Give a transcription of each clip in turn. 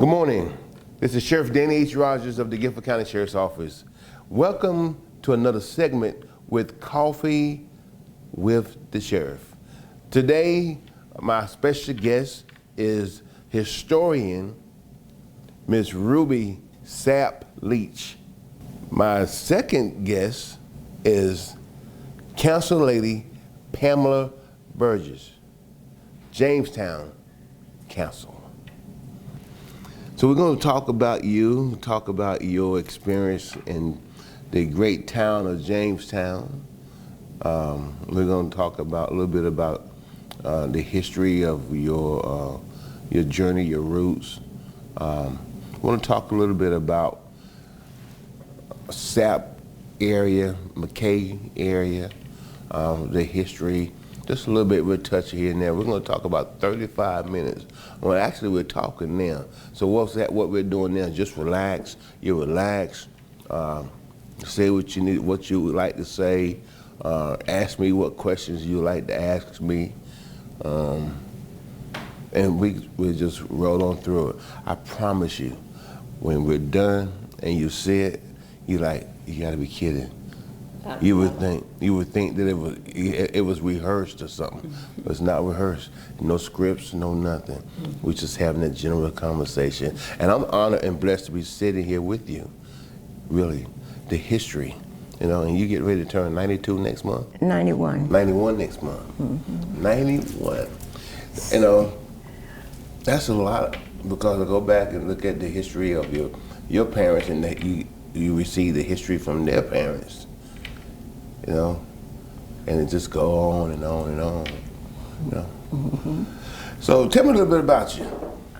Good morning. This is Sheriff Danny H. Rogers of the Guilford County Sheriff's Office. Welcome to another segment with Coffee with the Sheriff. Today, my special guest is historian Ms. Ruby Sapp-Leach. My second guest is Council Lady Pamela Burgess, Jamestown Council. So we're going to talk about you, talk about your experience in the great town of Jamestown. We're going to talk about a little bit about the history of your journey, your roots. I want to talk a little bit about Sapp area, McKay area, the history. Just a little bit, we'll touch here and there. We're going to talk about 35 minutes. Well, actually, we're talking now. So what we're doing now, just relax. You relax. Say what you need, what you would like to say. Ask me what questions you would like to ask me. And we just roll on through it. I promise you, when we're done and you see it, you gotta be kidding. You would think that it was rehearsed or something. But it's not rehearsed. No scripts, no nothing. We're just having a general conversation. And I'm honored and blessed to be sitting here with you. Really, the history, and you get ready to turn 92 next month? 91. 91 next month. Mm-hmm. 91. That's a lot, because I go back and look at the history of your parents, and that you receive the history from their parents. And it just go on and on and on, Mm-hmm. So tell me a little bit about you.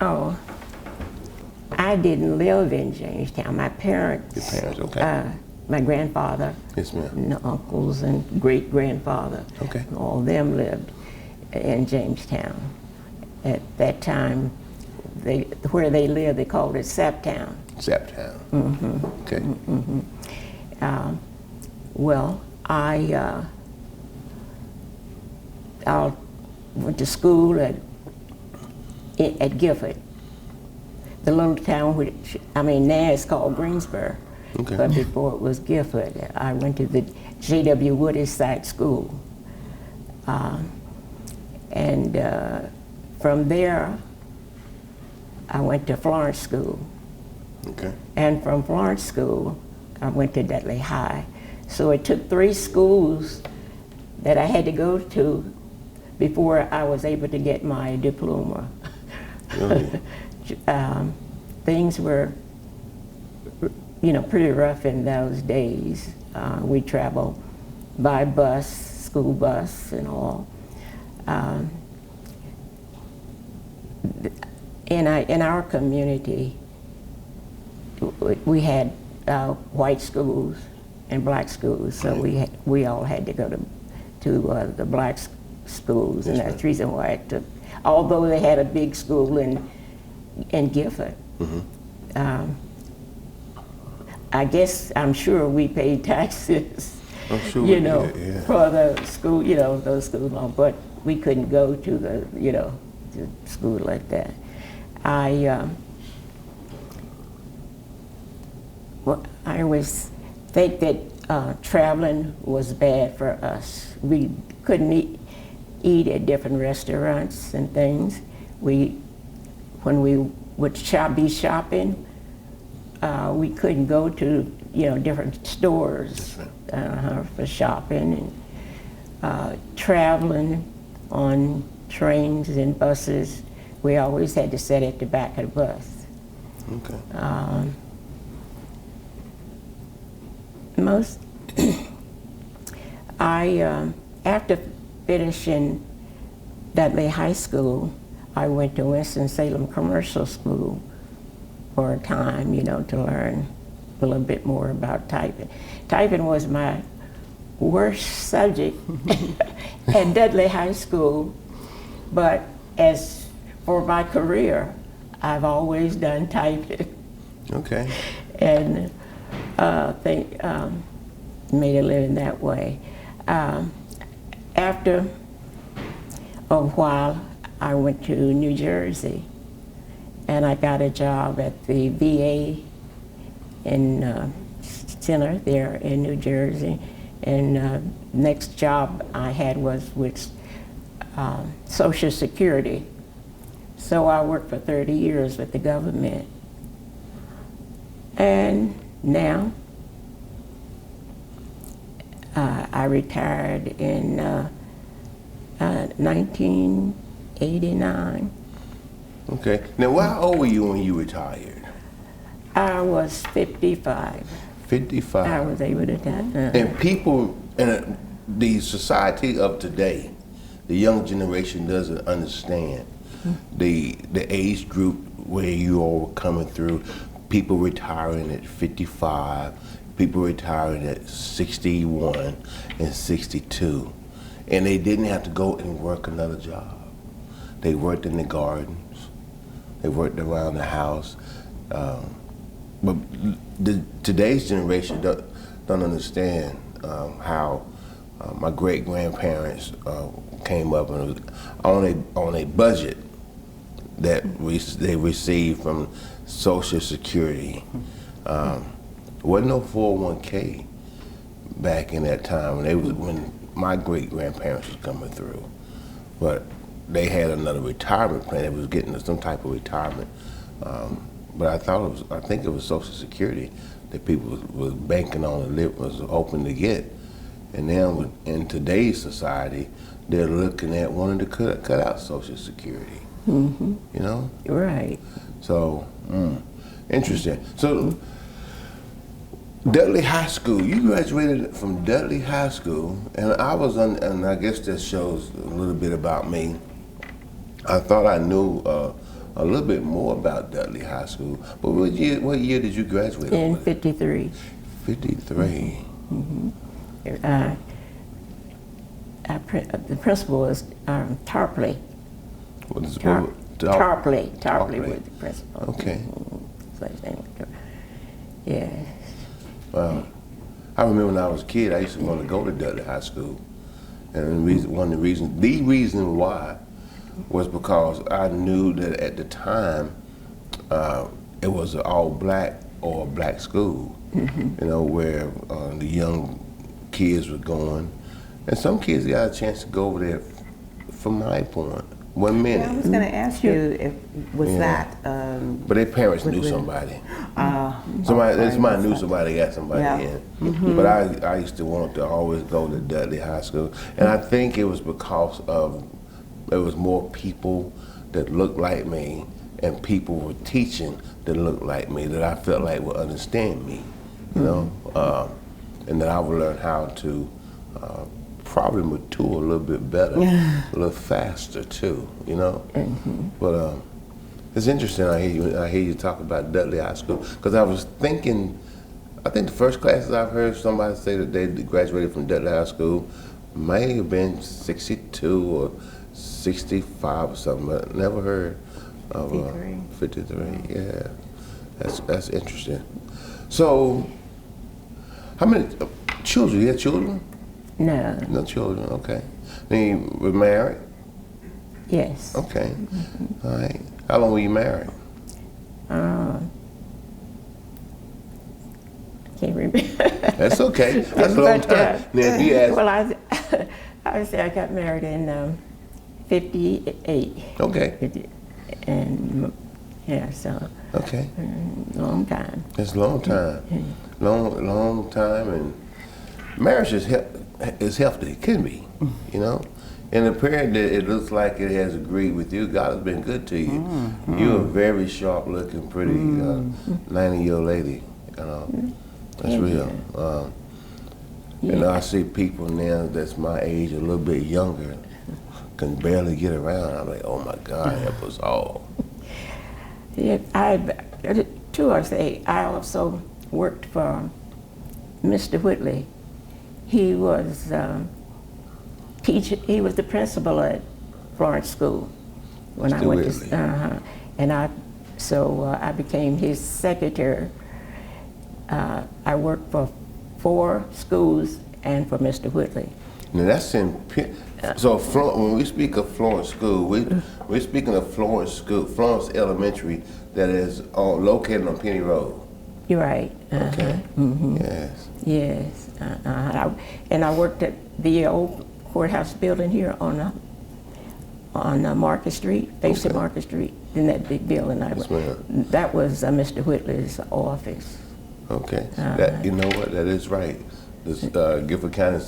Oh, I didn't live in Jamestown. My parents. Your parents, okay. My grandfather. Yes, ma'am. And uncles and great-grandfather. Okay. All of them lived in Jamestown. At that time, where they lived, they called it Sapptown. Sapptown. Mm-hmm. Okay. Mm-hmm. Well, I went to school at Guilford, the little town which, now it's called Greensboro, okay. But before it was Guilford. I went to the J.W. Woodis side school. From there, I went to Florence School. Okay. And from Florence School, I went to Dudley High. So it took 3 schools that I had to go to before I was able to get my diploma. Really? Things were, pretty rough in those days. We traveled by bus, school bus and all. In our community, we had white schools and black schools, so we all had to go to the black schools, and that's the reason why it took. Although they had a big school in Guilford, mm-hmm. I guess I'm sure we paid taxes, I'm sure for the school, those schools, but we couldn't go to to school like that. I always think that traveling was bad for us. We couldn't eat at different restaurants and things. When we would be shopping, we couldn't go to different stores for shopping, and traveling on trains and buses. We always had to sit at the back of the bus. Okay. After finishing Dudley High School, I went to Winston-Salem Commercial School for a time, to learn a little bit more about typing. Typing was my worst subject at Dudley High School, but as for my career, I've always done typing. Okay. And made a living that way. After a while, I went to New Jersey, and I got a job at the VA in center there in New Jersey. And next job I had was with Social Security. So I worked for 30 years with the government. And now I retired in 1989. Okay. Now, how old were you when you retired? I was 55. 55. I was able to retire. And people in the society of today, the young generation doesn't understand the age group where you all were coming through. People retiring at 55, people retiring at 61 and 62. And they didn't have to go and work another job. They worked in the gardens, they worked around the house. But today's generation don't understand how my great-grandparents came up and it was on a budget that they received from Social Security. Wasn't no 401k back in that time when my great-grandparents was coming through, but they had another retirement plan. They was getting some type of retirement. But I think it was Social Security that people was banking on and was hoping to get. And now in today's society, they're looking at wanting to cut out Social Security. You know? Right. So, interesting. So, Dudley High School, you graduated from Dudley High School, and and I guess that shows a little bit about me. I thought I knew a little bit more about Dudley High School, but what year did you graduate? In 53. 53. The principal was Tarpley. What is Tarpley was the principal. Okay. Yeah. Wow. I remember when I was a kid, I used to want to go to Dudley High School, and the reason why was because I knew that at the time it was an all black or black school, you know, where the young kids were going, and some kids got a chance to go over there from my point. 1 minute. I was going to ask you if that. But their parents knew somebody. Somebody knew somebody got somebody in. But I used to want to always go to Dudley High School, and I think it was because of there was more people that looked like me, and people were teaching that looked like me that I felt like would understand me, you know, and that I would learn how to probably mature a little bit better, a little faster too, you know. But it's interesting. I hear you talk about Dudley High School, because I was thinking, I think the first classes I've heard somebody say that they graduated from Dudley High School may have been 62 or 65 or something, but never heard of 53. Yeah, that's interesting. So, how many children? You have children? No. No children. Okay. Then you were married? Yes. Okay. All right. How long were you married? Can't remember. That's okay. That's a long time. Now, if you ask, well, I would say I got married in 58. Okay. And yeah, so. Okay. Long time. It's a long time. Long time, and marriage is healthy. It can be, you know. And the period that it looks like it has agreed with you, God has been good to you. You're a very sharp-looking, pretty 90-year-old lady, you know. That's real. And I see people now that's my age, a little bit younger, can barely get around. I'm like, oh my God, help us all. Yeah, I also worked for Mr. Whitley. He was he was the principal at Florence School when I went to, and I became his secretary. I worked for 4 schools and for Mr. Whitley. Now that's so when we speak of Florence School, we're speaking of Florence School, Florence Elementary that is located on Penny Road. You're right. Okay. Yes. Yes. And I worked at the old courthouse building here on Market Street, facing Market Street, in that big building. Yes, ma'am. That was Mr. Whitley's office. Okay. You know what? That is right. This Guilford County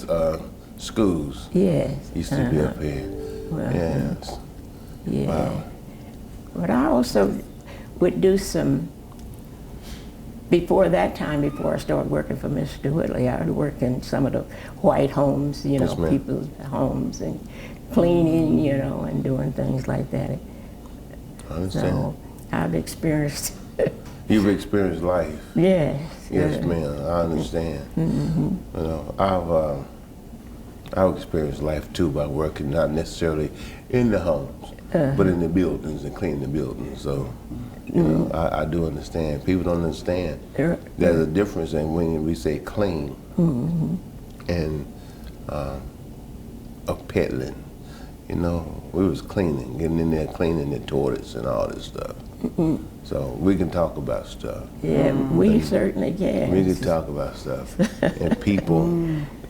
schools Yes. used to be up here. Yes. Yeah. Wow. But I also would do some, before that time, before I started working for Mr. Whitley, I would work in some of the white homes, you know, Yes, ma'am. people's homes, and cleaning, you know, and doing things like that. I understand. So I've experienced, You've experienced life. yes. Yes, ma'am. I understand. You know, I've experienced life too by working not necessarily in the homes, but in the buildings and cleaning the buildings. So, you know, I do understand. People don't understand. There's a difference in when we say clean and a peddling. You know, we was cleaning, getting in there cleaning the toilets and all this stuff. So we can talk about stuff. Yeah, we certainly can. We can talk about stuff. And people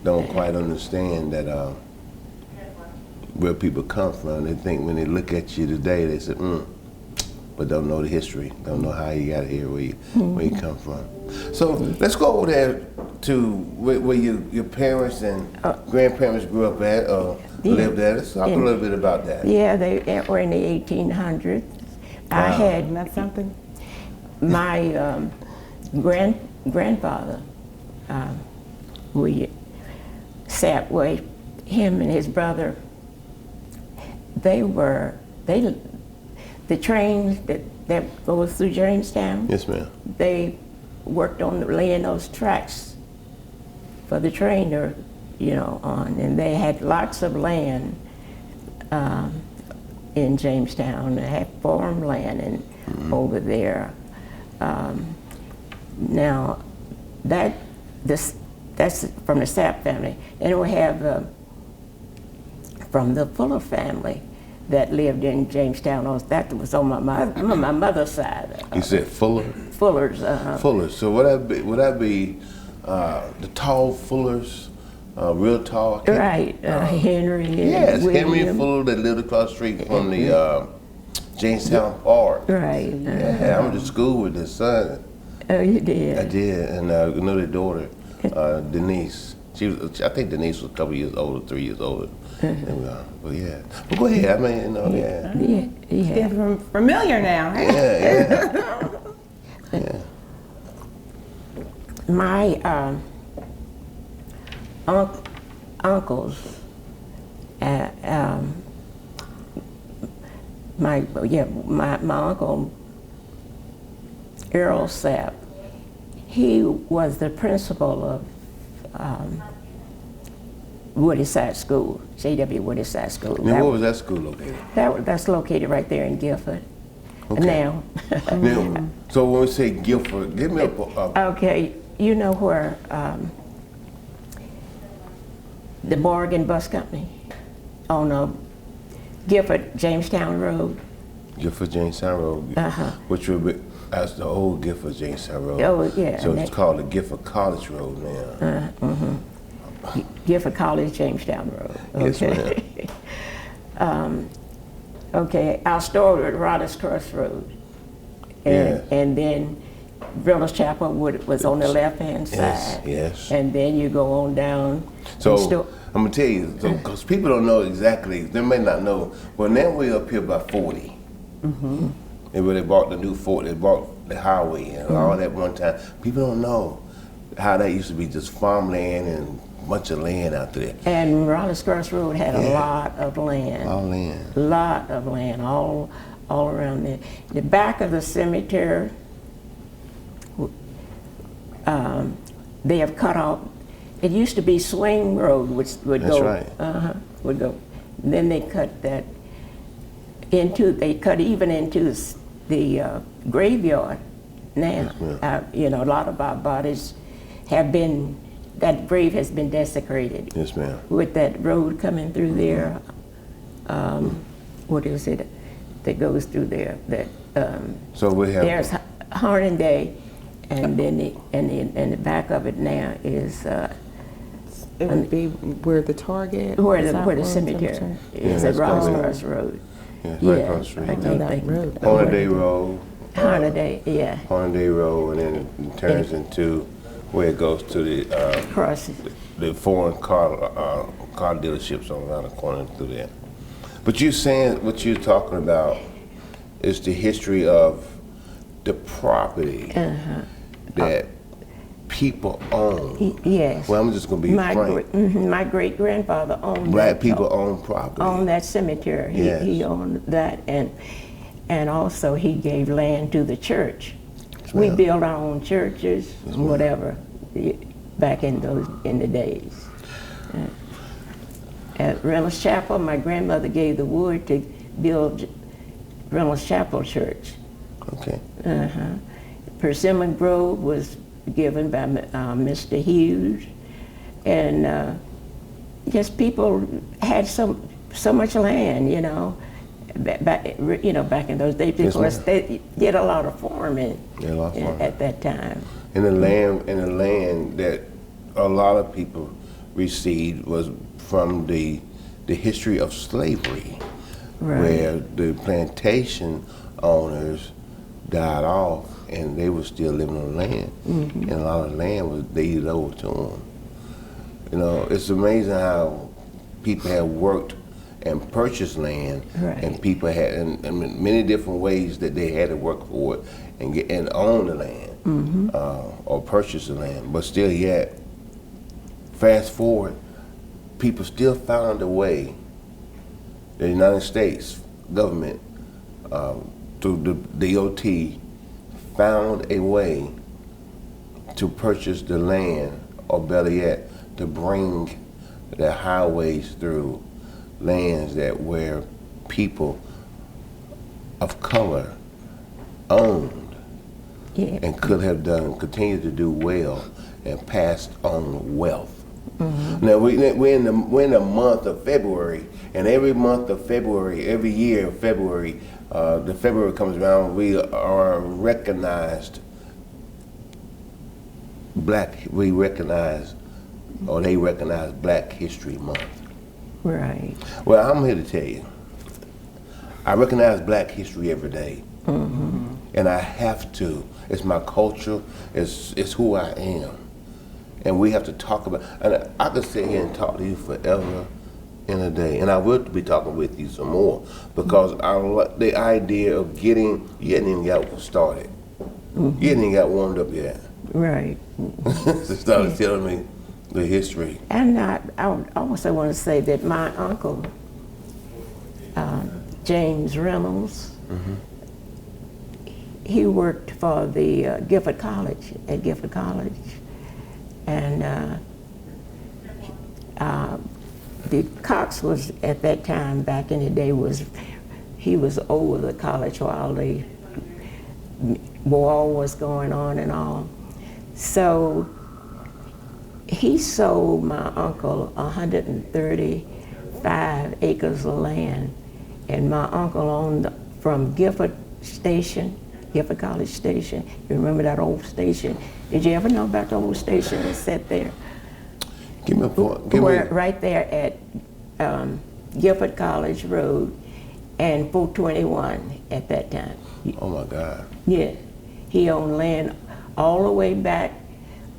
don't quite understand that where people come from. They think when they look at you today, they say, but don't know the history, don't know how you got here, where you come from. So let's go over there to where your parents and grandparents grew up at, or lived at. Let's talk a little bit about that. Yeah, they were in the 1800s. I had Isn't that something? my grandfather, Sapp-Leach, him and his brother, the trains that goes through Jamestown, Yes, ma'am. they worked on laying those tracks for the train to, you know, on, and they had lots of land in Jamestown. They had farmland and over there. Now, that's from the Sapp family. And we have from the Fuller family that lived in Jamestown. That was on my mother's side. You said Fuller? Fuller's. Fullers. So would that be the tall Fullers, real tall? Right, Henry and Yes, William. Henry Fuller that lived across the street from the Jamestown Park. Right. Yeah, I went to school with his son. Oh, you did? I did, and I know their daughter, Denise. I think Denise was a couple years older, 3 years older. But yeah, but go ahead. I mean, you know, yeah. Yeah. It's familiar now. Yeah. Yeah. My uncles, my uncle Earl Sapp, he was the principal of Woodyside School, J.W. Woodyside School. Now, where was that school located? That's located right there in Guilford. Okay. Now. Now, so when we say Guilford, give me a Okay, you know where the Morgan Bus Company on Guilford Jamestown Road. Guilford Jamestown Road, which would be as the old Guilford Jamestown Road. Oh, yeah. So it's called the Guilford College Road now. Guilford College Jamestown Road. Yes, Okay. Okay, our store at Rodders Cross Road. And then Village Chapel was on the left-hand side. Yes. And then you go on down. So I'm gonna tell you, because people don't know exactly, they may not know. Well, now we're up here by 40. And when they bought the new 40, they bought the highway and all that one time. People don't know how that used to be just farmland and a bunch of land out there. And Rodders Cross Road had a lot of land. All land. Lot of land, all around there. The back of the cemetery, they have cut off. It used to be Swing Road, which would That's go. right. Would go. And then they cut that into. They cut even into the graveyard. Now, you know, a lot of our bodies have been. That grave has been desecrated. Yes, ma'am. With that road coming through there. What is it? that goes through there. That So we have. there's Hornaday, and then in the back of it now is It would be where the Target. where is that the where cemetery is that's at Ross probably- Cross Road. Yeah, it's right across the street. I know can't that think. road. Hornaday Road. Hornaday, yeah, Hornaday Road, and then it turns into where it goes to across. the foreign car dealerships on around the corner through there. But you're saying what you're talking about is the history of the property that people own. Yes. Well, I'm just gonna be frank. My great grandfather owned Black that, people own property. owned that cemetery. Yes. He owned that, and also he gave land to the church. We ma'am. built our own churches, whatever, back in the days. At Reynolds Chapel, my grandmother gave the wood to build Reynolds Chapel Church. Okay. Persimmon Grove was given by Mr. Hughes, and just people had so much land, you know, back in those days, Yes, because ma'am. they did a lot of farming Yeah, a lot of farming. at that time. And the land that a lot of people received was from the history of slavery, Right. where the plantation owners died off and they were still living on land, and a lot of land was deeded over to them. You know, it's amazing how people have worked and purchased land, Right. and people had in many different ways that they had to work for it and own the land or purchase the land. But still, yet, fast forward, people still found a way. The United States government, through the DOT, found a way to purchase the land, or better yet, to bring the highways through lands that where people of color owned Yeah. and could have continued to do well and passed on wealth. Now we're in the month of February, and every month of February, every year of February, the February comes around, we are recognized. They recognize Black History Month. Right. Well, I'm here to tell you, I recognize Black history every day, and I have to. It's my culture. It's who I am, and we have to talk about. And I could sit here and talk to you forever in a day, and I will be talking with you some more because the idea of you hadn't even got started. You hadn't even got warmed up yet. Right. To start telling me the history. And I also want to say that my uncle, James Reynolds, he worked for the Guilford College, and the Cox was, at that time, back in the day, he was over the college while the war was going on and all. So he sold my uncle 135 acres of land, and my uncle owned from Guilford College Station. You remember that old station? Did you ever know about the old station that sat there? Give me a point. Right there at Guilford College Road and 421 at that time. Oh my God. Yeah, he owned land all the way back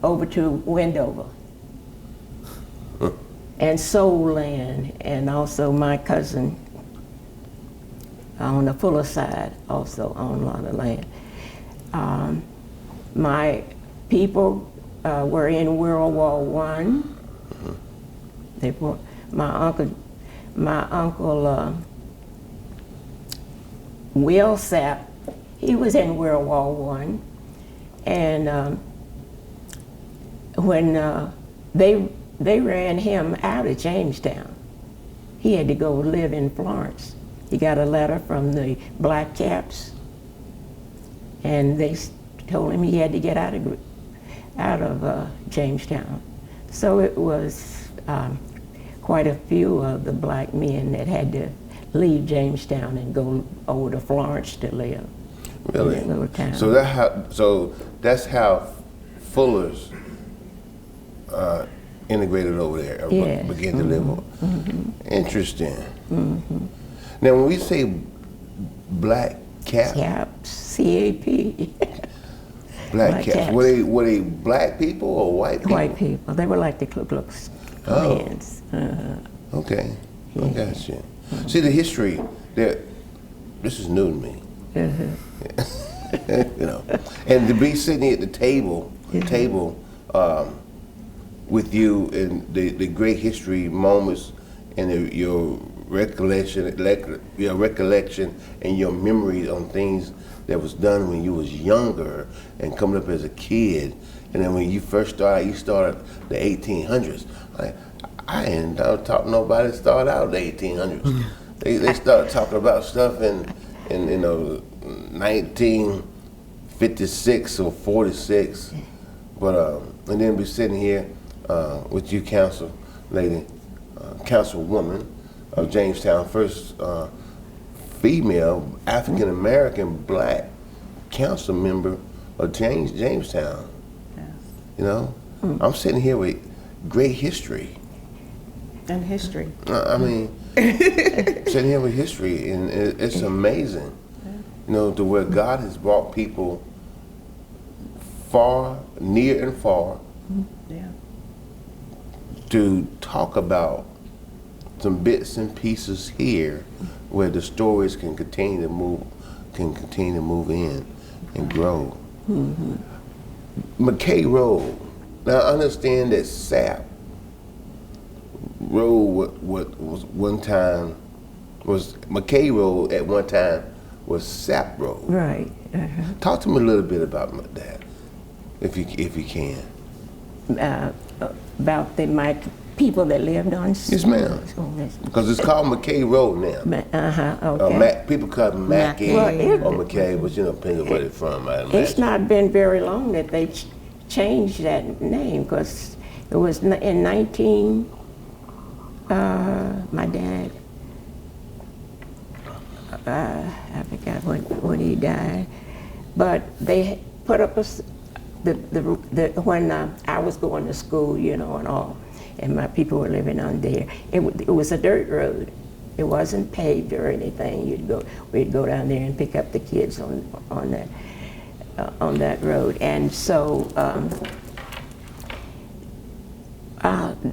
over to Wendover. And sold land, and also my cousin on the Fuller side also owned a lot of land. My people were in World War I. They were, my uncle Will Sapp, he was in World War I, and when they ran him out of Jamestown, he had to go live in Florence. He got a letter from the Black Caps, and they told him he had to get out of Jamestown. So it was quite a few of the black men that had to leave Jamestown and go over to Florence to live. Really? In that little town. So that's how Fuller's integrated over there, or Yes. began to live over. Interesting. Now, when we say black cap, Caps, C-A-P. black caps, caps. were they black people or white people? White people. They were like the Ku Klux Klans. Okay, I got you. See the history there. This is new to me. You know, and to be sitting at the table, with you and the great history moments and your recollection and your memories on things that was done when you was younger and coming up as a kid, and then when you first started, you started the 1800s. I ain't talking nobody that started out the 1800s. They started talking about stuff in 1956 or 46, but and then be sitting here with you, Councilwoman of Jamestown, first female African American black council member of Jamestown. Yes. You know, I'm sitting here with great history. And history. I mean, sitting here with history, and it's amazing. You know, to where God has brought people far, near and far, Yeah. to talk about some bits and pieces here where the stories can continue to move in and grow. McKay Road. Now I understand that Sapp Road was one time was McKay Road at one time was Sapp Road. Right. Talk to me a little bit about that, if you can. About my people that lived on. Yes, ma'am. Because it's called McKay Road now. Okay. People call it Mackay Mackay. or McKay, but you know, depends on where they're from, I imagine. It's not been very long that they changed that name, because it was in 19. My dad. I forgot when he died, but they put up when I was going to school, you know, and all, and my people were living on there. It was a dirt road. It wasn't paved or anything. We'd go down there and pick up the kids on that road. And so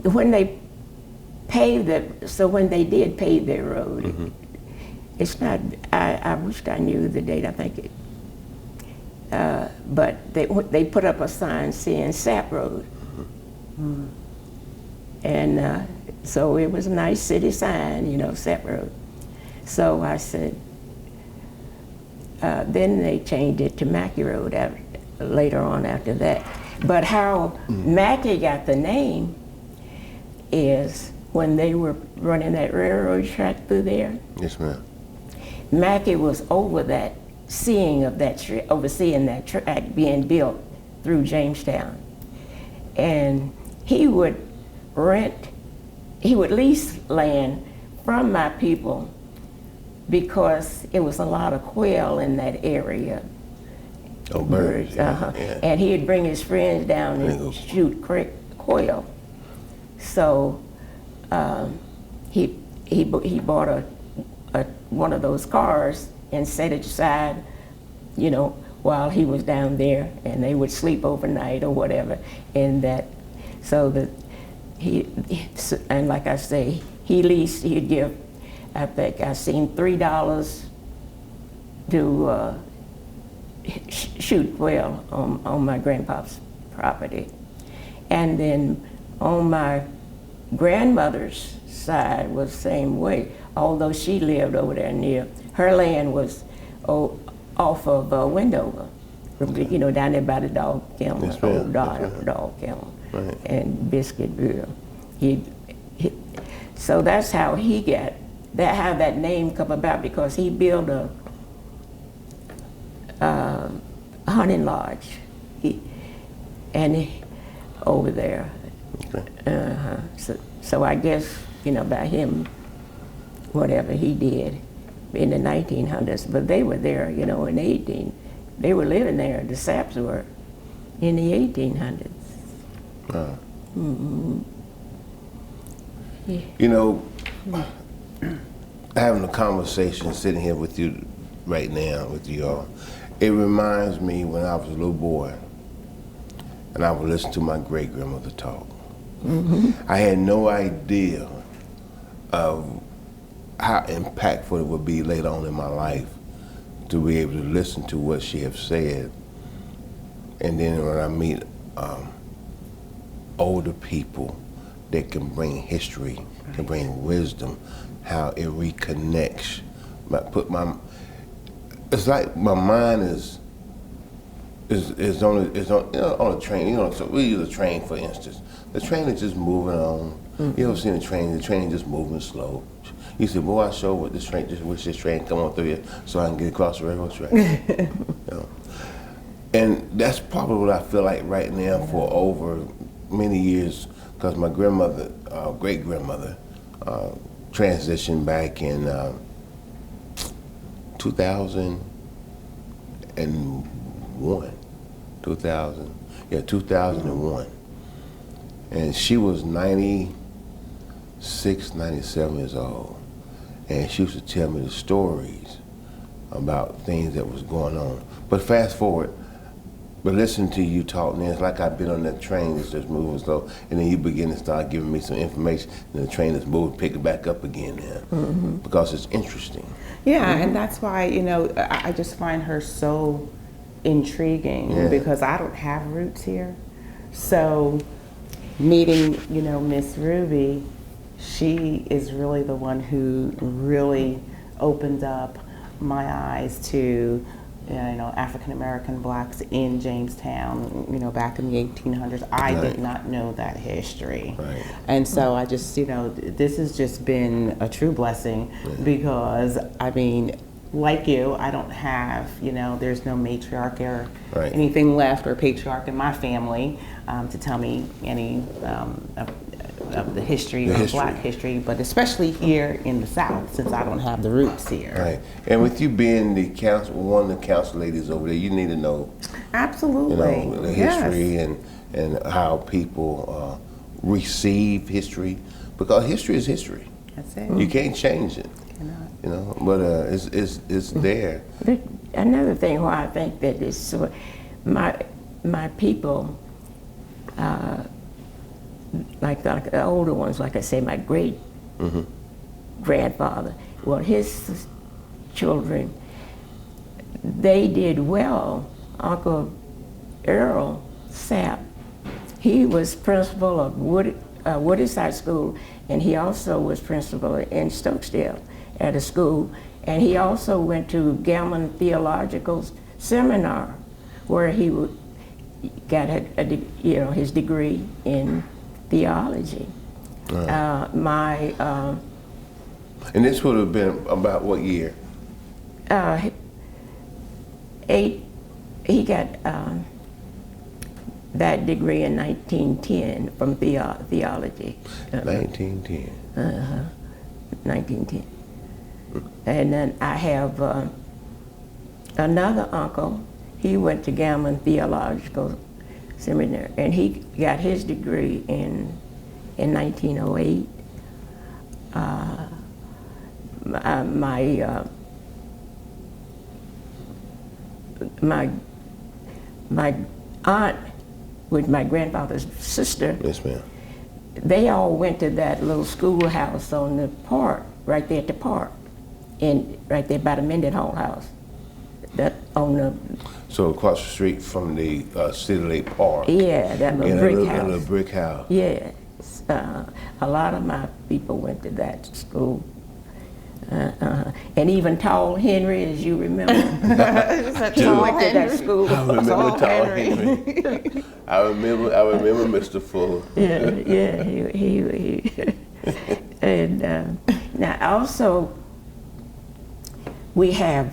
when they paved when they did pave their road, it's not. I wished I knew the date. I think it. But they put up a sign saying Sapp Road. And so it was a nice city sign, you know, Sapp Road. So I said, then they changed it to Mackay Road later on after that. But how Mackay got the name is when they were running that railroad track through there. Yes, ma'am. Mackay was overseeing that track being built through Jamestown. And he would lease land from my people because it was a lot of quail in that area. Oh, birds. Yeah. And he'd bring his friends down and shoot quail. So he bought one of those cars and set it aside, you know, while he was down there, and they would sleep overnight or whatever. And that, and like I say, he'd give, I think I seen $3 to shoot quail on my grandpa's property. And then on my grandmother's side was the same way, although she lived over there near. Her land was off of Wendover, you know, down there by the dog kennel, old dog kennel, right. And Biscuitville. So that's how how that name come about, because he built a hunting lodge over there. Okay. So I guess, you know, by him whatever he did in the 1900s, but they were there, in the they were living there, the Sapps were, in the 1800s. Yeah. Having a conversation, sitting here with you right now, with you all, it reminds me when I was a little boy, and I would listen to my great-grandmother talk. I had no idea of how impactful it would be later on in my life to be able to listen to what she have said. And then when I meet older people that can bring history, can bring wisdom, how it reconnects. It's like my mind is on a train. So we use a train, for instance. The train is just moving on. You ever seen a train? The train just moving slow. You say, boy, I sure wish this train come on through here so I can get across the railroad track. And that's probably what I feel like right now for over many years, because my grandmother, great-grandmother, transitioned back in 2001. And she was 96, 97 years old. And she used to tell me the stories about things that was going on. But fast forward, but listening to you talk, and it's like I've been on that train that's just moving slow, and then you begin to start giving me some information, and the train is moving, pick it back up again now, because it's interesting. Yeah, and that's why, I just find her so intriguing, because I don't have roots here. So meeting, Miss Ruby, she is really the one who really opened up my eyes to African American blacks in Jamestown, back in the 1800s. I did not know that history. Right. And so I just, this has just been a true blessing, because, like you, I don't have, there's no matriarch or anything left, or patriarch in my family to tell me any of the history of black history, but especially here in the South, since I don't have the roots here. Right. And with you being one of the council ladies over there, you need to know absolutely the history and how people receive history, because history is history. That's it. You can't change it. But it's there. Another thing why I think that is so, my people, like the older ones, like I say, my great grandfather, well, his children, they did well. Uncle Earl Sapp, he was principal of Woodis High School, and he also was principal in Stokesdale at a school, and he also went to Gelman Theological Seminar, where he got his degree in theology. And this would have been about what year? He got that degree in 1910 from theology. 1910. 1910. And then I have another uncle. He went to Gelman Theological Seminary, and he got his degree in 1908. My aunt, with my grandfather's sister, Yes, ma'am. they all went to that little schoolhouse on the park, right there at the park, and right there by the Mendenhall house. That on the. So across the street from the City Lake Park. Yeah, that little brick house. A little brick house. Yes, a lot of my people went to that school. And even Tall Henry, as you remember, he went to that school. I remember Tall Henry. I remember Mr. Fuller. Yeah, he and now also we have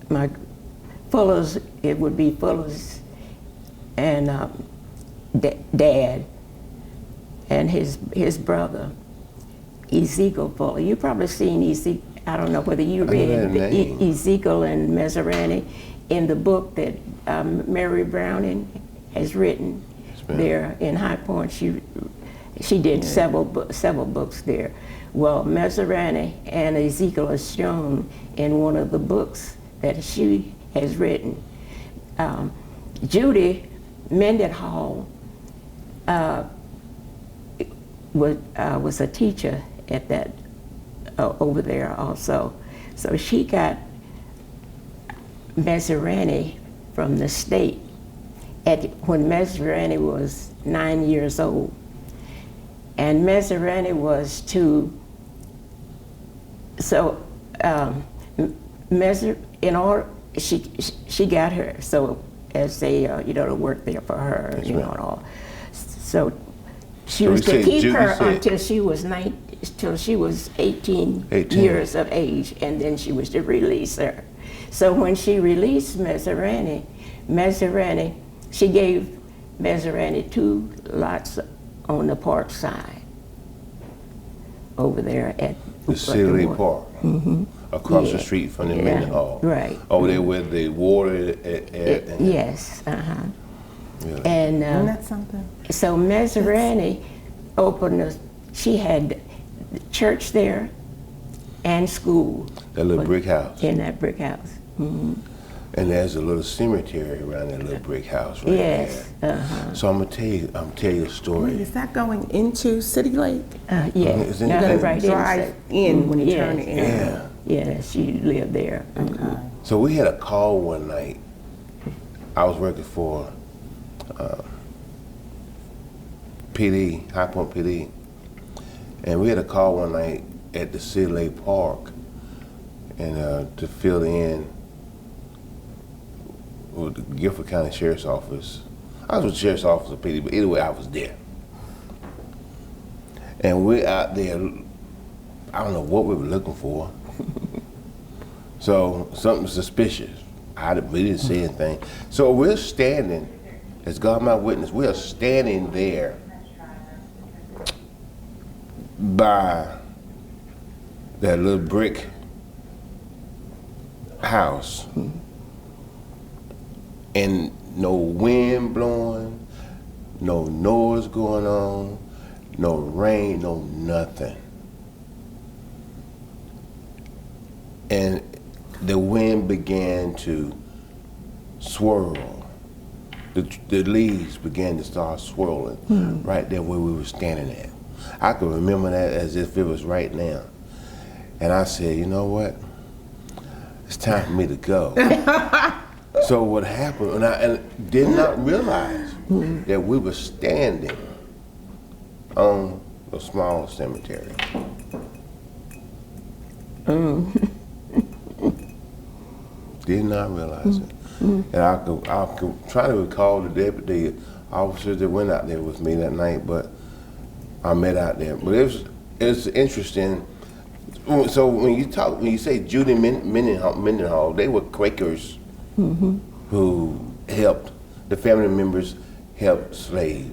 my Fuller's. It would be Fuller's and Dad and his brother. Ezekiel Fuller. You probably seen Ezekiel. I don't know whether you read that name. Ezekiel and Mezerani in the book that Mary Browning has written there in High Point. She did several books there. Well, Mezerani and Ezekiel is shown in one of the books that she has written. Judy Mendenhall was a teacher at that over there also. So she got Mezerani from the state when Mezerani was 9 years old. And Mezerani was to, so in order, she got her, so as they, to work there for her, and all. So she was to keep her until she was till she was 18 years of age, and then she was to release her. So when she released Mezerani, she gave Mezerani 2 lots on the park side over there at the City Park, across the street from the Mendenhall. Right. Over there where the water yes. Really? And Isn't that something? so Mezerani opened she had church there and school. That little brick house. In that brick house. And there's a little cemetery around that little brick house right Yes. there. So I'm gonna tell you a story. Wait, is that going into City Lake? Yes. Isn't Got it it right Drive in when you turn in. Yeah. Yeah, she lived there. Okay. So we had a call one night. I was working for PD, High Point PD, and we had a call one night at the City Lake Park, and to fill in with the Guilford County Sheriff's Office. I was with the Sheriff's Office of PD, but either way, I was there. And we're out there, I don't know what we were looking for. So something suspicious. We didn't see anything. So we're standing, as God my witness, we are standing there by that little brick house. And no wind blowing, no noise going on, no rain, no nothing. And the wind began to swirl. The leaves began to start swirling right there where we were standing at. I can remember that as if it was right now. And I said, you know what? It's time for me to go. So what happened, and I did not realize that we were standing on a small cemetery. Did not realize it. And I could try to recall the officers that went out there with me that night, but I met out there. But it was interesting. So when you say Judy Mendenhall, they were Quakers who helped, the family members helped slaves,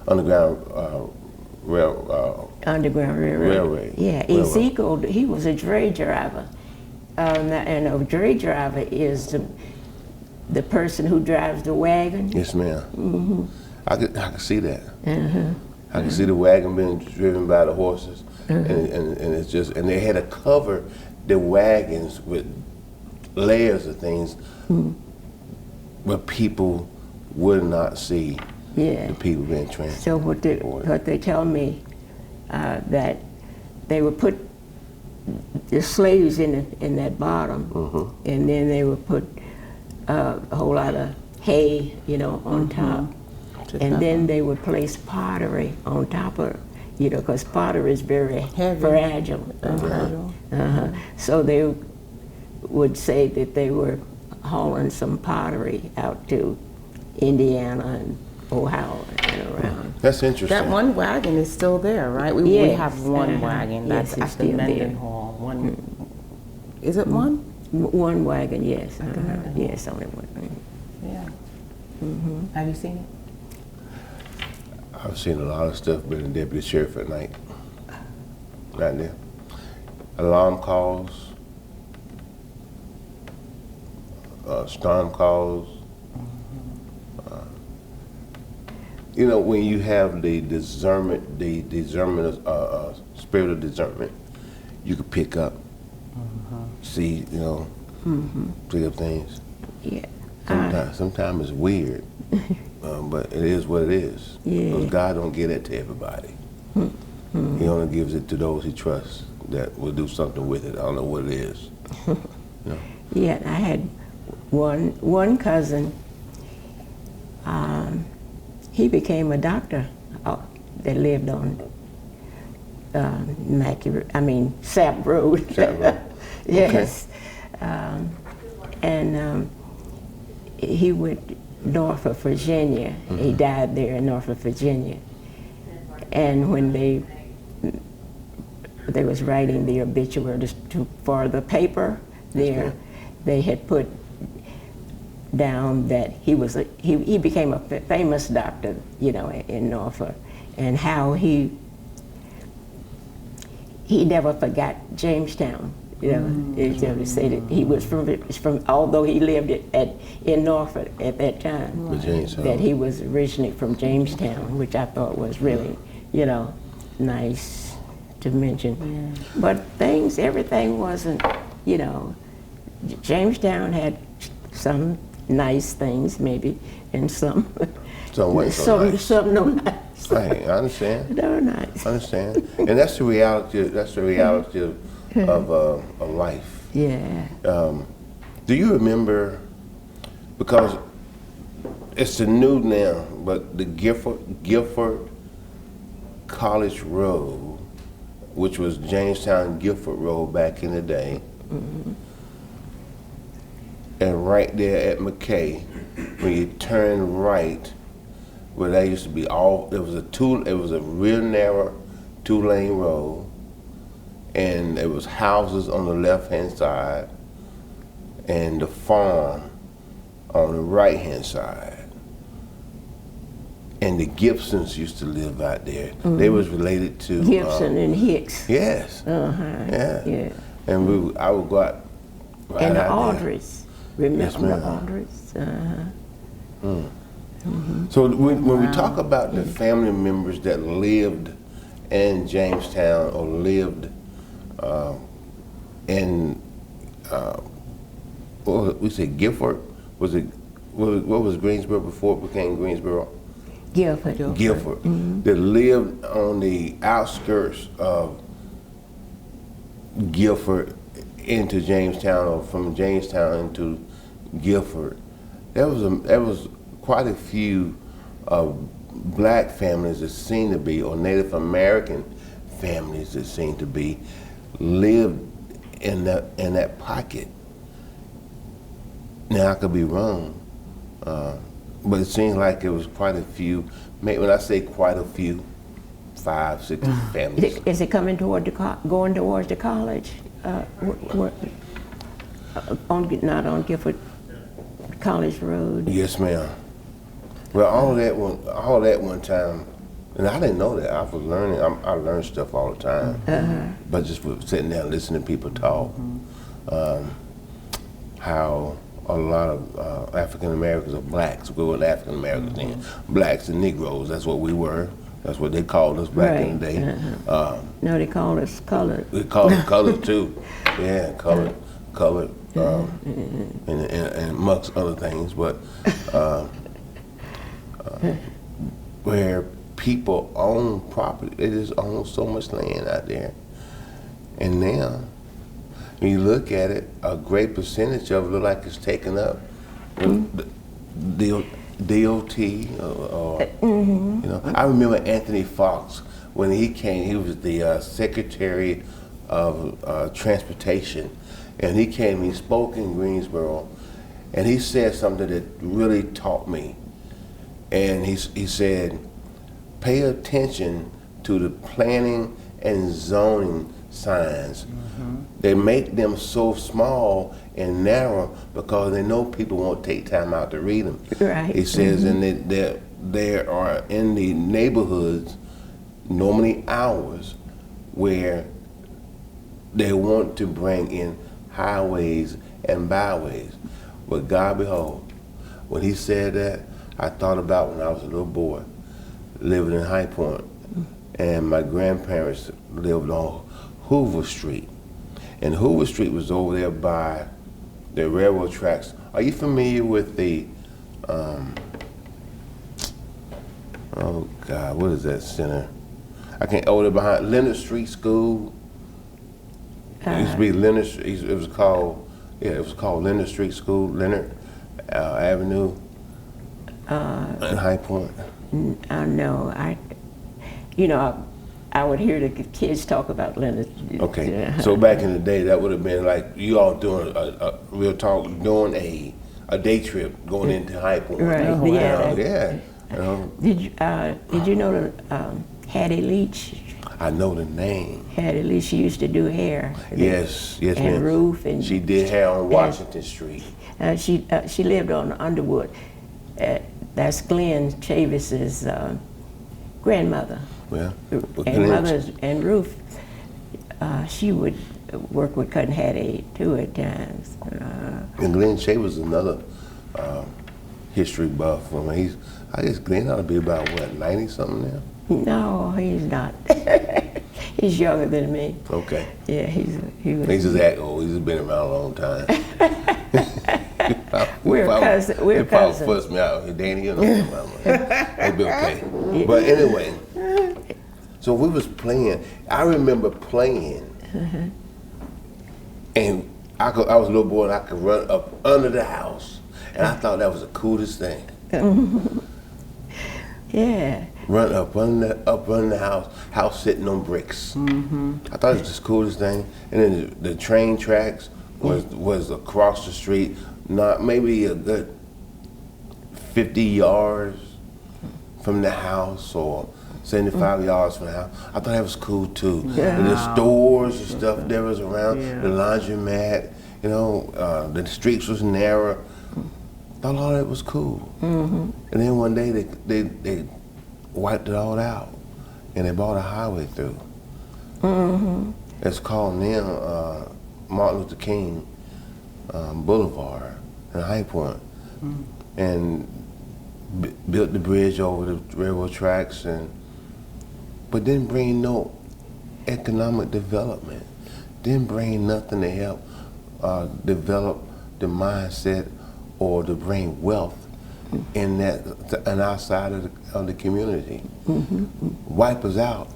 Underground Railway. Yeah, Ezekiel, he was a dray driver. And a dray driver is the person who drives the wagon. Yes, ma'am. I could see that. I could see the wagon being driven by the horses, and it's just, and they had to cover the wagons with layers of things where people would not see the people being transported. So what they tell me that they would put the slaves in that bottom, and then they would put a whole lot of hay, on top, and then they would place pottery on top of it, because pottery is very heavy, fragile. So they would say that they were hauling some pottery out to Indiana and Ohio and around. That's interesting. That one wagon is still there, right? We Yes. have one wagon. Yes, That's it's at the still there. Mendenhall. One. Is it one? One wagon, yes. Yes, only one. Yeah. Have you seen it? I've seen a lot of stuff being a deputy sheriff at night. Not there. Alarm calls, storm calls. You know, when you have the discernment, spirit of discernment, you can pick up, see, you know, pick up things. Yeah. Sometimes it's weird, but it is what it is. Yeah. Because God don't give it to everybody. He only gives it to those he trusts that will do something with it. I don't know what it is. You know? Yeah, I had one cousin. He became a doctor that lived on Sapp Road. Sapp Road. Yes. And he went Norfolk, Virginia. He died there in Norfolk, Virginia. And when they was writing the obituary for the paper there, they had put down that he became a famous doctor, you know, in Norfolk, and how he never forgot Jamestown. You know, they say that he was from although he lived in Norfolk at that time, that he was originally from Jamestown, which I thought was really, you know, nice to mention. Yeah. But everything wasn't, you know, Jamestown had some nice things maybe, and some no nice. Some no nice. Right, I understand. No nice. I understand, and that's the reality. That's the reality of life. Yeah. Do you remember? Because it's the new now, but the Guilford College Road, which was Jamestown Guilford Road back in the day. And right there at McKay, when you turn right, where that used to be it was a real narrow 2-lane road, and there was houses on the left-hand side, and the farm on the right-hand side. And the Gibsons used to live out there. They was related to Gibson and Hicks. Yes. Yeah. And I would go out right and the out there. Aldridges. Remember Yes, ma'am. the Aldridges? So when we talk about the family members that lived in Jamestown or lived in, we said Guilford? What was Greensboro before it became Greensboro? Guilford. That lived on the outskirts of Guilford into Jamestown, or from Jamestown into Guilford. There was quite a few black families that seemed to be, or Native American families that seemed to be, lived in that pocket. Now I could be wrong, but it seems like it was quite a few. When I say quite a few, 5, 6 families. Is it coming going towards the college? Not on Guilford College Road. Yes, ma'am. Well, all that one time, and I didn't know that. I was learning. I learned stuff all the time, but just sitting down listening to people talk, how a lot of African Americans or blacks, we were African Americans then, blacks and Negroes. That's what we were. That's what they called us back in the day. No, they called us colored. They called us colored too. Yeah, colored, and amongst other things. But where people own property, they just own so much land out there. And now, when you look at it, a great percentage of it look like it's taken up. DOT, or you know, I remember Anthony Fox when he came. He was the Secretary of Transportation, and he came. He spoke in Greensboro, and he said something that really taught me. And he said, "Pay attention to the planning and zoning signs. They make them so small and narrow because they know people won't take time out to read them." Right. He says, and there are in the neighborhoods normally hours where they want to bring in highways and byways. But God behold, when he said that, I thought about when I was a little boy living in High Point, and my grandparents lived on Hoover Street. And Hoover Street was over there by the railroad tracks. Are you familiar with the, oh God, what is that center? They're behind Leonard Street School. It used to be Leonard, it was called Leonard Street School, Leonard Avenue in High Point. No, I would hear the kids talk about Leonard. Okay, so back in the day, that would have been like you all doing a real talk, doing a day trip going into High Point. Right. Oh, Yeah. Yeah. Did you know Hattie Leach? I know the name. Hattie Leach, she used to do hair. Yes, and ma'am. Roof and she did hair on Washington Street. She lived on Underwood. That's Glenn Chavis's grandmother. Yeah. And Mother's and Ruth, she would work with Cutting Hattie too at times. And Glenn Shea was another history buff. I mean, I guess Glenn ought to be about, what, 90-something now? No, he's not. He's younger than me. Okay. Yeah, he was. He's just that old. He's just been around a long time. We're cousins. They probably fuss me out. Danny, you know, it'd be okay. But anyway, so we was playing. I remember playing, and I was a little boy, and I could run up under the house, and I thought that was the coolest thing. Yeah. Run up under the house sitting on bricks. Mm-hmm. I thought it was the coolest thing. And then the train tracks was across the street, not maybe a good 50 yards from the house or 75 yards from the house. I thought that was cool too. Yeah. And the stores and stuff that was around, the laundromat, the streets was narrow. I thought all that was cool. Mm-hmm. And then one day they wiped it all out, and they bought a highway through. Mm-hmm. It's called now Martin Luther King Boulevard in High Point, and built the bridge over the railroad tracks, but didn't bring no economic development. Didn't bring nothing to help develop the mindset or to bring wealth in our side of the community. Mm-hmm. Wipe us out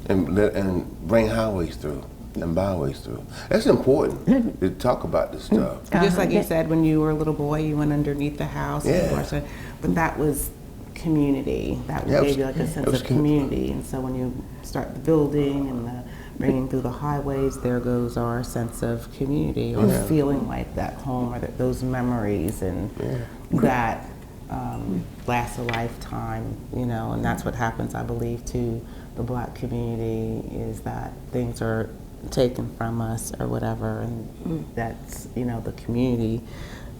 and bring highways through and byways through. That's important to talk about this stuff. Just like you said, when you were a little boy, you went underneath the house. Yeah. But that was community. That gave you like a sense of community. And so when you start the building and the bringing through the highways, there goes our sense of community or feeling like that home or those memories and that lasts a lifetime, and that's what happens, I believe, to the Black community, is that things are taken from us or whatever, and that's, the community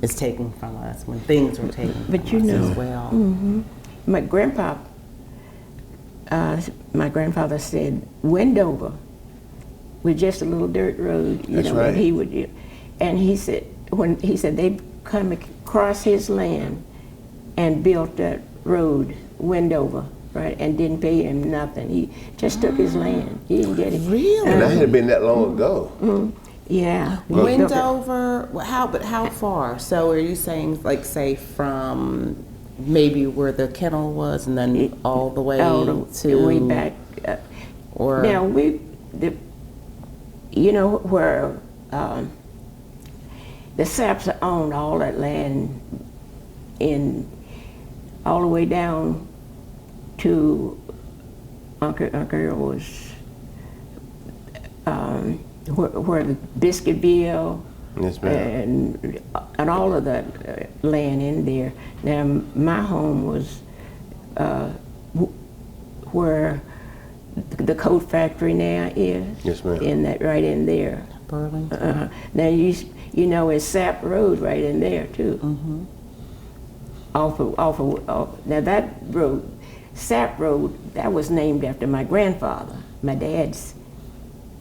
is taken from us when things were taken from us as well. Mm-hmm. My grandfather said Wendover with just a little dirt road, That's right. And he said they'd come across his land and built that road, Wendover, right, and didn't pay him nothing. He just took his land. He didn't get it. Really? And that hadn't been that long ago. Yeah. Wendover, how far? So are you saying, like, say from maybe where the kennel was and then all the way to way back? Or now where the Sapps owned all that land all the way down to Uncle was where the Biscuitville and all of that land in there. Now my home was where the coat factory now is. Yes, ma'am. Right in there. Burlington. Now it's Sapp Road right in there too. Mm-hmm. Now that road, Sapp Road, that was named after my grandfather, my dad's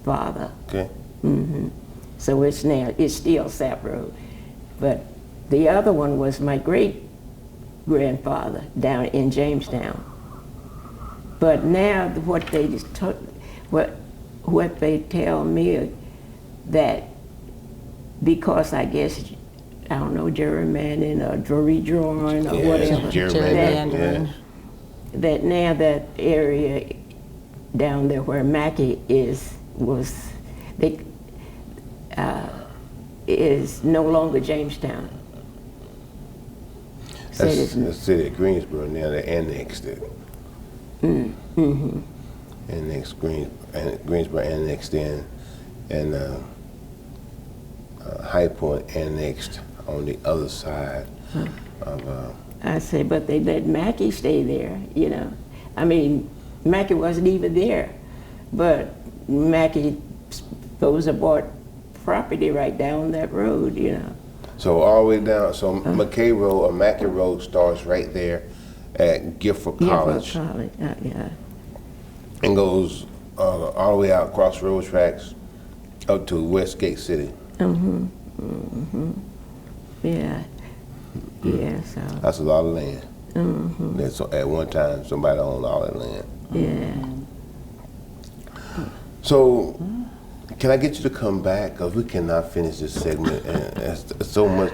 father. Okay. So it's still Sapp Road. But the other one was my great-grandfather down in Jamestown. But now what they tell me that because I guess, I don't know, gerrymandering or redrawing or whatever, Gerrymandering, that now that area down there where Mackey is no longer Jamestown. That's the city of Greensboro now. They annexed it. Annexed Greensboro annexed in, and High Point annexed on the other side of. I say, but they let Mackey stay there, you know. I mean, Mackey wasn't even there, but Mackey supposed to bought property right down that road, you know. So all the way down, so McKay Road or Mackey Road starts right there at Guilford College. Guilford College, yeah. And goes all the way out across railroad tracks up to Westgate City. Yeah. Yeah, so. That's a lot of land. That's at one time somebody owned all that land. Yeah. So, can I get you to come back? Because we cannot finish this segment. And it's so much.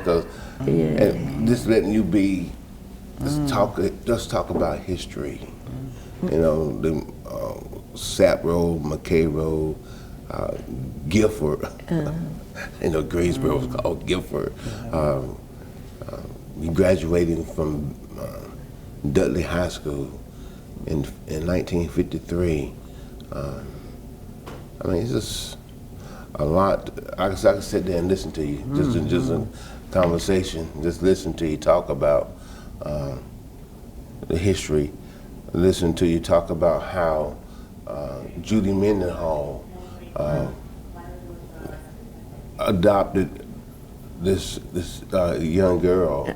And just letting you be, let's talk about history. You know, the Sapp Road, McKay Road, Guilford. You know, Greensboro was called Guilford. You graduating from Dudley High School in 1953. I mean, it's just a lot. I could sit there and listen to you, just a conversation, just listen to you talk about the history, listen to you talk about how Judy Mendenhall adopted this young girl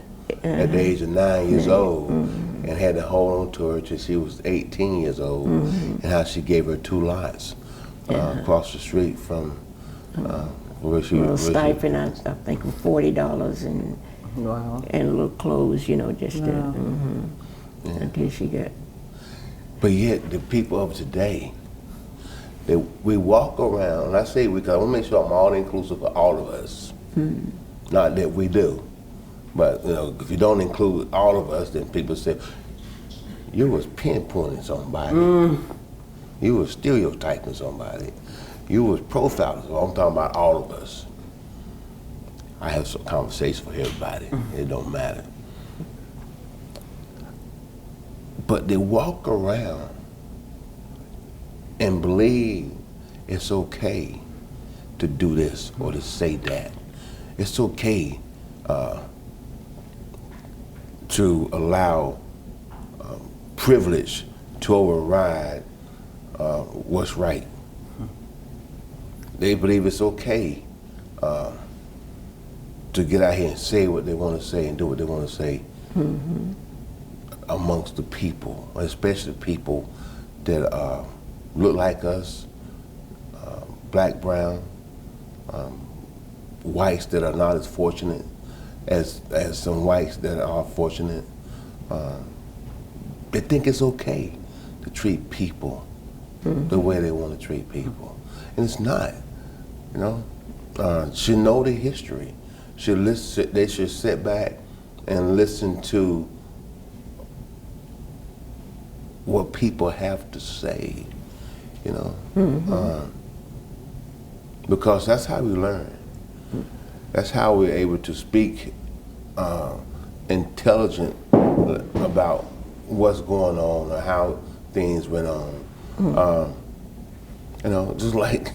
at the age of 9 years old and had to hold on to her till she was 18 years old, and how she gave her 2 lots across the street from where she was. Stipend, I think, $40 and a little clothes, you know, just until she got. But yet, the people of today, we walk around, and I say we, because I want to make sure I'm all inclusive for all of us. Not that we do, but you know, if you don't include all of us, then people say, you was pinpointing somebody. You was stereotyping somebody. You was profiling. So I'm talking about all of us. I have some conversation for everybody. It don't matter. But they walk around and believe it's okay to do this or to say that. It's okay to allow privilege to override what's right. They believe it's okay to get out here and say what they want to say and do what they want to say amongst the people, especially people that look like us, black, brown, whites that are not as fortunate as some whites that are fortunate. They think it's okay to treat people the way they want to treat people, and it's not. You know, should know the history. Should listen. They should sit back and listen to what people have to say. You know, because that's how we learn. That's how we're able to speak intelligent about what's going on or how things went on. You know, just like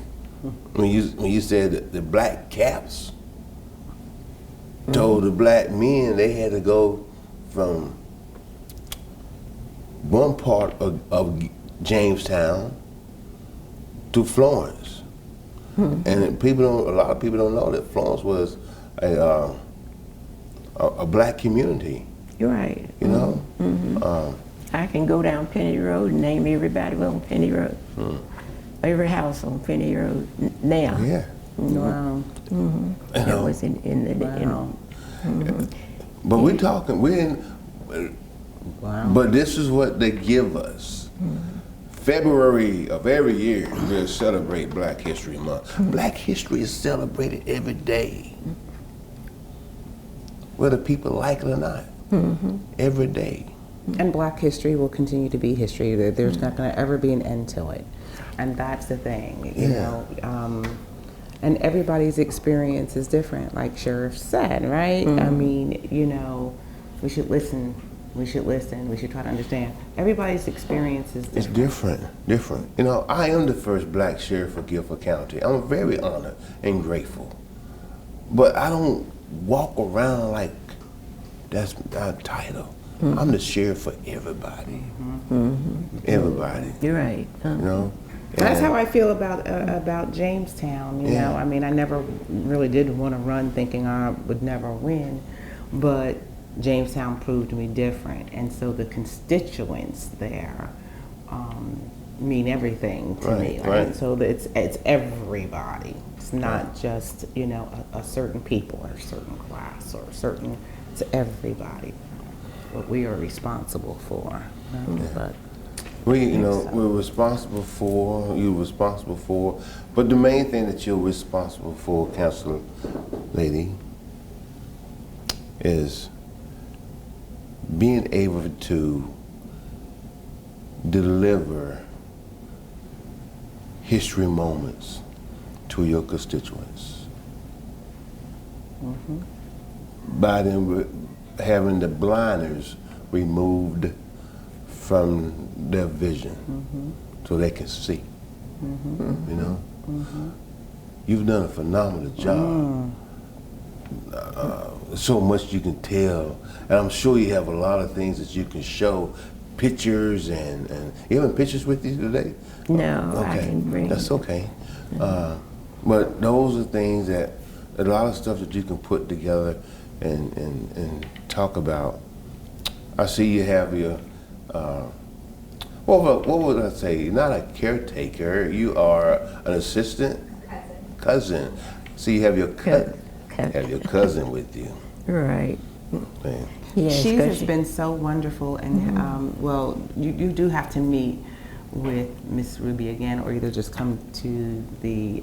when you said that the black caps told the black men they had to go from one part of Jamestown to Florence. And a lot of people don't know that Florence was a black community. You're right. You know? I can go down Penny Road and name everybody on Penny Road. Every house on Penny Road now. Yeah. Wow. That was in the, Wow. But we're talking, Wow. but this is what they give us. February of every year, we'll celebrate Black History Month. Black history is celebrated every day, whether people like it or not, every day. And Black history will continue to be history. There's not going to ever be an end to it. And that's the thing, you know. And everybody's experience is different, like Sheriff said, right? I mean, you know, we should listen. We should listen. We should try to understand. Everybody's experience is different. It's different. You know, I am the first Black sheriff of Guilford County. I'm very honored and grateful. But I don't walk around like that's my title. I'm the sheriff for everybody. Everybody. you're right. You know? That's how I feel about Jamestown. You know, I mean, I never really did want to run, thinking I would never win, but Jamestown proved me different, and so the constituents there mean everything to me. Right? So it's everybody. It's not just, you know, a certain people or a certain class or a certain. It's everybody. What we are responsible for. But we're responsible for, you're responsible for, but the main thing that you're responsible for, Councilor Lady, is being able to deliver history moments to your constituents. By them having the blinders removed from their vision so they can see. You know? You've done a phenomenal job. So much you can tell, and I'm sure you have a lot of things that you can show, pictures and you have pictures with you today? No, okay. I didn't bring. That's okay. But those are things that, a lot of stuff that you can put together and talk about. I see you have your, what would I say? You're not a caretaker, you are an assistant? Cousin. So you have your cousin with you. Right. Man. Yes, she has been so wonderful, and well, you do have to meet with Miss Ruby again, or either just come to the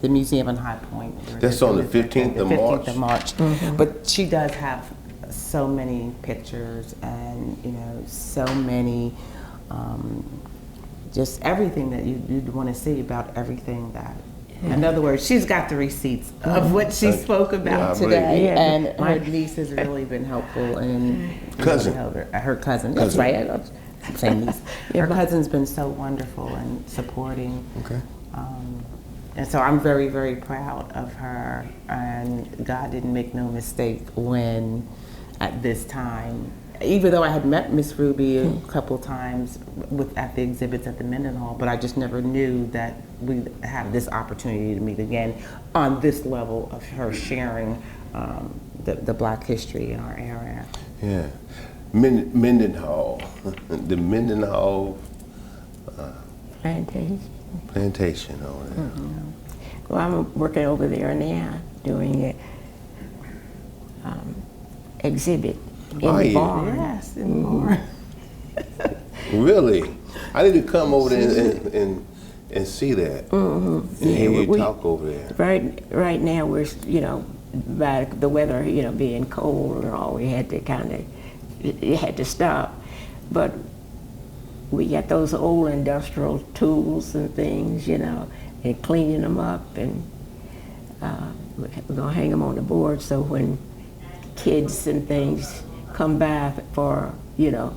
museum in High Point. That's on the 15th of March. 15th of March. But she does have so many pictures, and you know, so many, just everything that you'd want to see about everything that. In other words, she's got the receipts of what she spoke about today, and her niece has really been helpful. And her cousin. That's right. I'm saying niece. Her cousin's been so wonderful and supporting. Okay. And so I'm very, very proud of her. And God didn't make no mistake when, at this time, even though I had met Miss Ruby a couple times at the exhibits at the Mendenhall, but I just never knew that we'd have this opportunity to meet again on this level of her sharing the Black history in our area. Yeah. Mendenhall, the Mendenhall plantation over there. Well, I'm working over there now doing an exhibit. In the barn. Yes, in the barn. Really? I need to come over there and see that. And hear you talk over there. Right now we're, you know, by the weather, you know, being cold and all, we had to it had to stop. But we got those old industrial tools and things, you know, and cleaning them up, and we're gonna hang them on the board so when kids and things come by for, you know,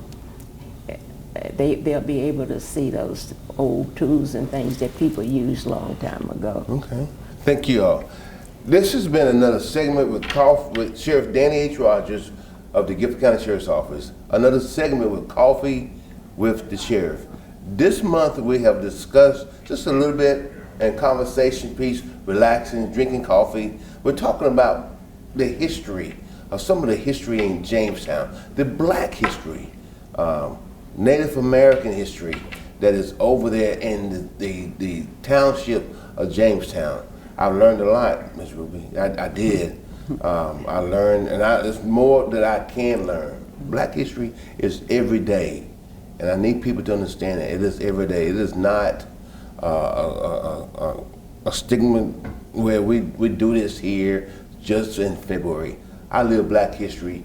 they'll be able to see those old tools and things that people used a long time ago. Okay. Thank you all. This has been another segment with Sheriff Danny H. Rogers of the Guilford County Sheriff's Office. Another segment with Coffee with the Sheriff. This month we have discussed just a little bit and conversation piece, relaxing, drinking coffee. We're talking about the history of some of the history in Jamestown, the Black history, Native American history, that is over there in the township of Jamestown. I've learned a lot, Ms. Ruby. I did. I learned, and there's more that I can learn. Black history is every day, and I need people to understand that it is every day. It is not a stigma where we do this here just in February. I live Black history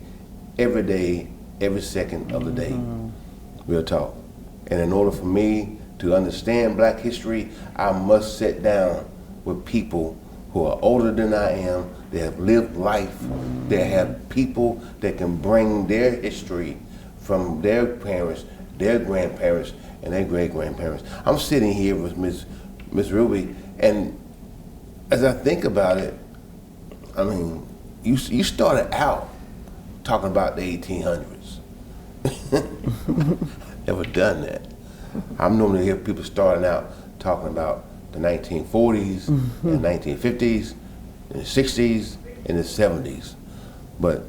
every day, every second of the day. Real talk. And in order for me to understand Black history, I must sit down with people who are older than I am, they have lived life, they have people that can bring their history from their parents, their grandparents, and their great-grandparents. I'm sitting here with Miss Ruby, and as I think about it, I mean, you started out talking about the 1800s. Never done that. I'm normally hear people starting out talking about the 1940s and 1950s and the 60s and the 70s. But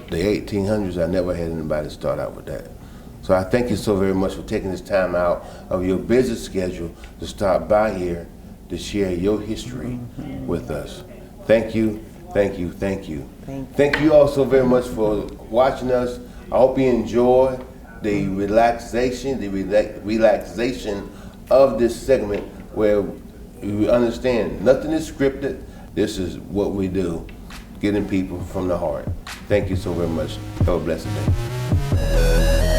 the 1800s, I never had anybody start out with that. So I thank you so very much for taking this time out of your busy schedule to stop by here to share your history with us. Thank you, thank you, thank you. Thank you all so very much for watching us. I hope you enjoy the relaxation of this segment where you understand nothing is scripted. This is what we do, getting people from the heart. Thank you so very much. Have a blessed day.